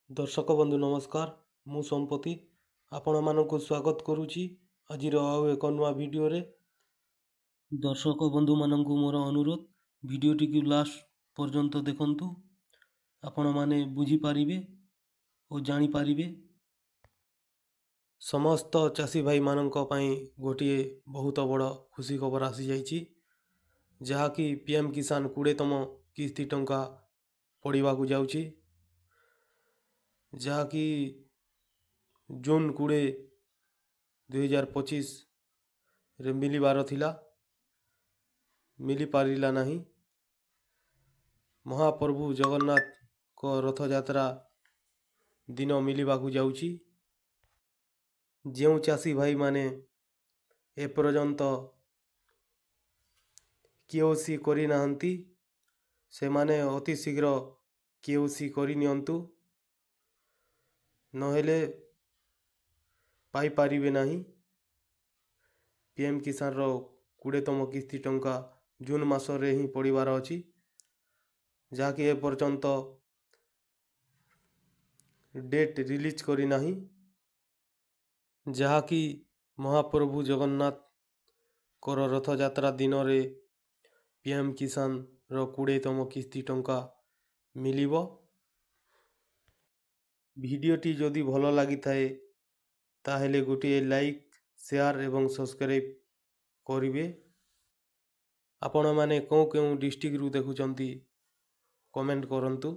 दर्शक बंधु नमस्कार। मु संपत्ति आपण मानक स्वागत करुच्ची आज एक नुआ वीडियो रे। दर्शक बंधु मानक मोर अनुरोध वीडियोटी की लास्ट पर्यंत देखंतु आपण माने बुझी पारिबे और जानी पारिबे। समस्त चाषी भाई मानक पई गोटिए बहुत बड़ खुशी खबर आसी जाइछि जहाँकि पीएम किसान 20तम किस्ती टंका पड़वा को जाउछि जहाँकि जून 20 2025 रे मिलिबार थिला मिली पारिला नहीं। महाप्रभु जगन्नाथ को रथ यात्रा दिन मिलवा को जाउछि। जेउ चाषी भाई माने ए पर्यंत केओसी करि नाहंती से माने अति शीघ्र केओसी करि नियंतु नहेले पाई पारिबे नहीं। पीएम किसान रो 20तम किस्ती टंका जून मास रे ही पड़िबार अछि जहाँकि ए पर्यंत डेट रिलीज करी नहीं। जहाँकि महाप्रभु जगन्नाथ को रथ यात्रा दिन रे पीएम किसान रो 20तम किस्ती टंका मिलिबो। भिडियोटी जदि भल लगी थाए ताहेले गोटे लाइक शेयर एवं सब्सक्राइब करिवे। आपण माने कौं डिस्ट्रिक्ट रु देखुचंती कमेंट करंतु।